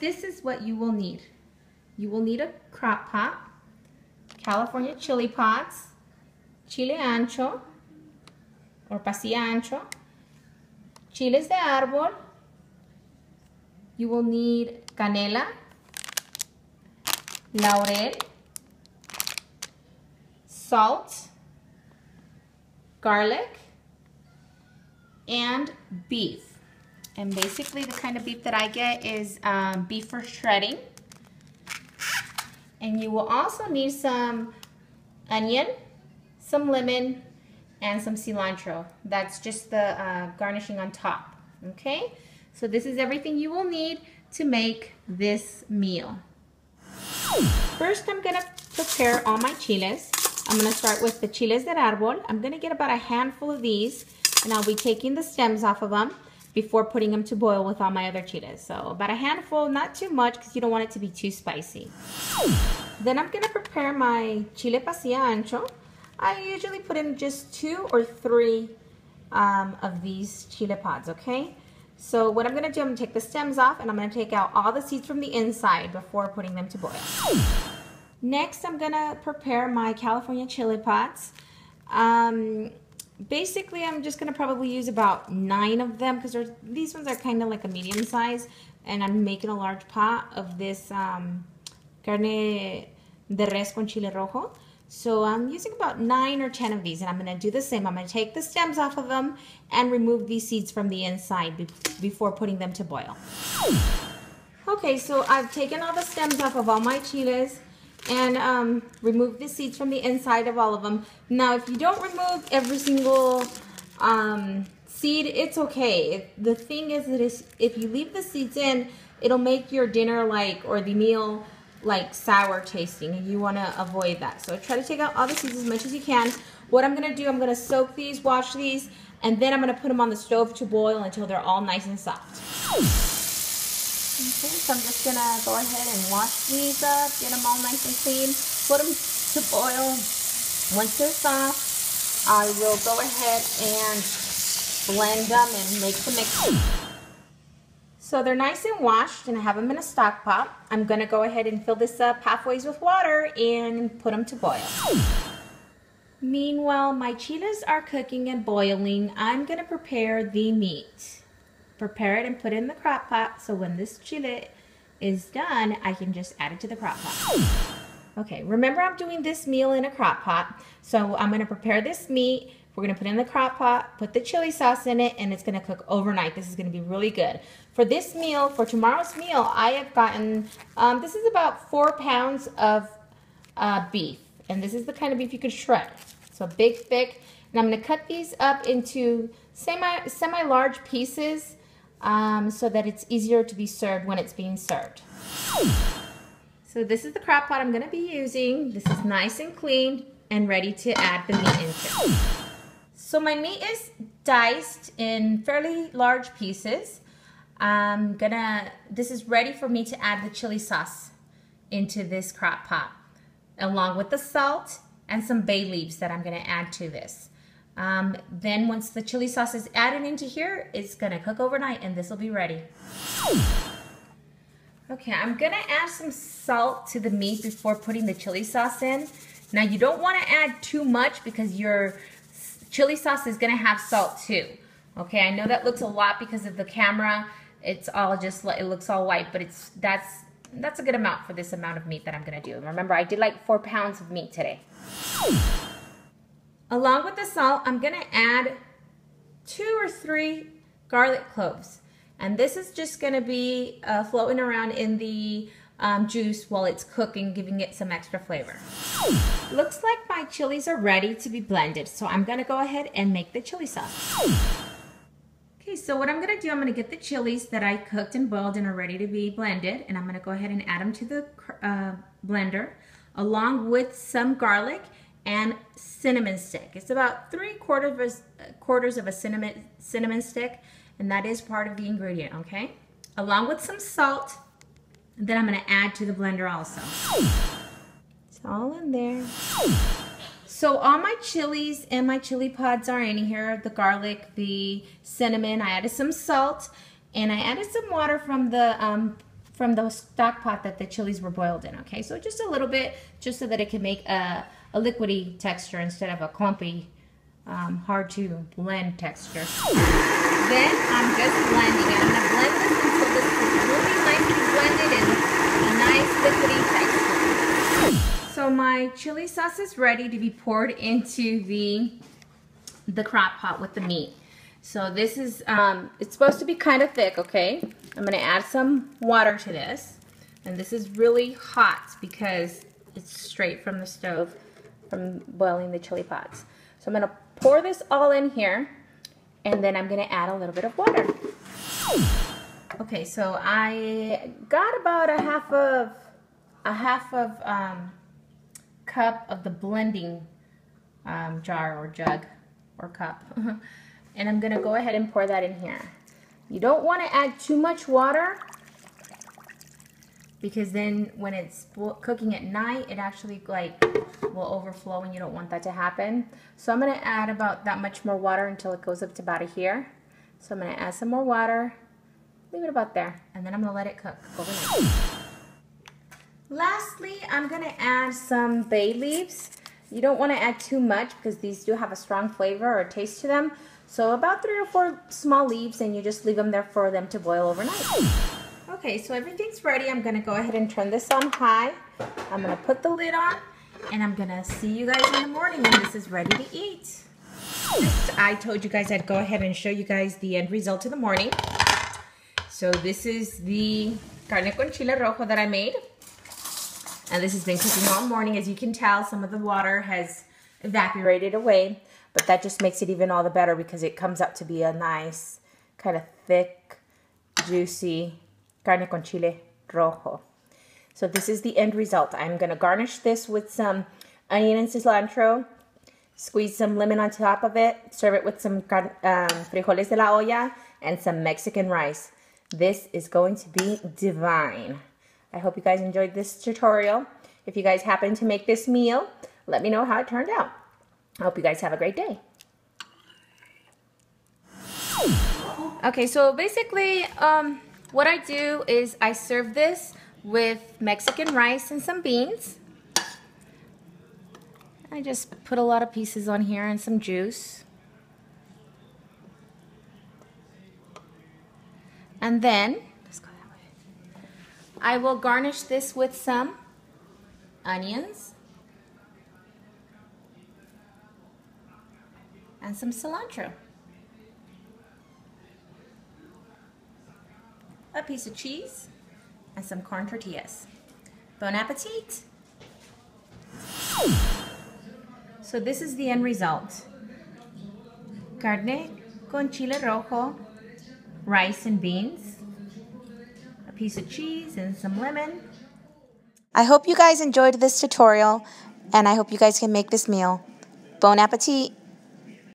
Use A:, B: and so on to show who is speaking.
A: this is what you will need. You will need a crock pot, California chili pods, chile ancho or pasilla ancho, chiles de árbol. You will need canela, laurel, salt, garlic, and beef. And basically the kind of beef that I get is beef for shredding. And you will also need some onion, some lemon, and some cilantro. That's just the garnishing on top, okay? So this is everything you will need to make this meal. First, I'm gonna prepare all my chiles. I'm gonna start with the chiles del árbol. I'm gonna get about a handful of these, and I'll be taking the stems off of them before putting them to boil with all my other chiles. So about a handful, not too much because you don't want it to be too spicy. Then I'm gonna prepare my chile pasilla ancho. I usually put in just 2 or 3 of these chile pods, okay? So what I'm gonna do, I'm gonna take the stems off and I'm gonna take out all the seeds from the inside before putting them to boil. Next, I'm gonna prepare my California chili pods. Basically, I'm just gonna probably use about 9 of them because these ones are kind of like a medium size, and I'm making a large pot of this carne de res con chile rojo. So I'm using about 9 or 10 of these, and I'm gonna do the same. I'm gonna take the stems off of them and remove these seeds from the inside before putting them to boil. Okay, so I've taken all the stems off of all my chiles and remove the seeds from the inside of all of them. Now, if you don't remove every single seed, it's okay. The thing is that if you leave the seeds in, it'll make your dinner or the meal like sour tasting, and you want to avoid that. So try to take out all the seeds as much as you can. What I'm going to do, I'm going to soak these, wash these, and then I'm going to put them on the stove to boil until they're all nice and soft. Okay, so I'm just going to go ahead and wash these up, get them all nice and clean, put them to boil. Once they're soft, I will go ahead and blend them and make the mix. So they're nice and washed, and I have them in a stock pot. I'm going to go ahead and fill this up halfway with water and put them to boil. Meanwhile, my chiles are cooking and boiling. I'm going to prepare the meat. Prepare it and put it in the crock pot, so when this chile is done, I can just add it to the crock pot. Okay, remember I'm doing this meal in a crock pot, so I'm going to prepare this meat. We're going to put it in the crock pot, put the chili sauce in it, and it's going to cook overnight. This is going to be really good. For this meal, for tomorrow's meal, I have gotten, this is about 4 pounds of beef. And this is the kind of beef you can shred. So big, thick. And I'm going to cut these up into semi-large pieces so that it's easier to be served when it's being served. So this is the crock pot I'm going to be using. This is nice and clean and ready to add the meat into. So my meat is diced in fairly large pieces. This is ready for me to add the chili sauce into this crock pot, along with the salt and some bay leaves that I'm gonna add to this. Then once the chili sauce is added into here, it's gonna cook overnight and this will be ready. Okay, I'm gonna add some salt to the meat before putting the chili sauce in. Now you don't wanna add too much because your chili sauce is gonna have salt too. Okay, I know that looks a lot because of the camera. It's all just, it looks all white, but that's a good amount for this amount of meat that I'm gonna do. Remember, I did like 4 pounds of meat today. Along with the salt, I'm gonna add 2 or 3 garlic cloves. And this is just gonna be floating around in the juice while it's cooking, giving it some extra flavor. Looks like my chilies are ready to be blended, so I'm gonna go ahead and make the chili sauce. Okay, so what I'm gonna do, I'm gonna get the chilies that I cooked and boiled and are ready to be blended, and I'm gonna go ahead and add them to the blender, along with some garlic and cinnamon stick. It's about 3/4 of a cinnamon stick, and that is part of the ingredient, okay? Along with some salt that I'm gonna add to the blender also. It's all in there. So all my chilies and my chili pods are in here, the garlic, the cinnamon. I added some salt, and I added some water from the from the stock pot that the chilies were boiled in, okay? So just a little bit, just so that it can make a liquidy texture instead of a clumpy, hard to blend texture. Then I'm just blending it. I'm gonna blend this until this is really nicely blended and a nice liquidy texture. So my chili sauce is ready to be poured into the crock pot with the meat. So this is, it's supposed to be kind of thick, okay? I'm gonna add some water to this. And this is really hot because it's straight from the stove from boiling the chili pots. So I'm gonna pour this all in here, and then I'm gonna add a little bit of water. Okay, so I got about a half of cup of the blending jar or jug or cup. And I'm gonna go ahead and pour that in here. You don't want to add too much water because then when it's cooking at night, it actually will overflow and you don't want that to happen. So I'm gonna add about that much more water until it goes up to about here. So I'm gonna add some more water, leave it about there, and then I'm gonna let it cook overnight. Lastly, I'm gonna add some bay leaves. You don't want to add too much because these do have a strong flavor or taste to them. So about 3 or 4 small leaves, and you just leave them there for them to boil overnight. Okay, so everything's ready. I'm gonna go ahead and turn this on high. I'm gonna put the lid on, and I'm gonna see you guys in the morning when this is ready to eat. I told you guys I'd go ahead and show you guys the end result in the morning. So this is the carne con chile rojo that I made. And this has been cooking all morning. As you can tell, some of the water has evaporated away, but that just makes it even all the better because it comes up to be a nice, kind of thick, juicy carne con chile rojo. So this is the end result. I'm gonna garnish this with some onion and cilantro, squeeze some lemon on top of it, serve it with some frijoles de la olla and some Mexican rice. This is going to be divine. I hope you guys enjoyed this tutorial. If you guys happen to make this meal, let me know how it turned out. I hope you guys have a great day. Okay, so basically what I do is I serve this with Mexican rice and some beans. I just put a lot of pieces on here and some juice. And then I will garnish this with some onions and some cilantro. A piece of cheese and some corn tortillas. Bon appetit! So this is the end result. Carne con chile rojo, rice and beans, a piece of cheese and some lemon.
B: I hope you guys enjoyed this tutorial, and I hope you guys can make this meal. Bon appetit!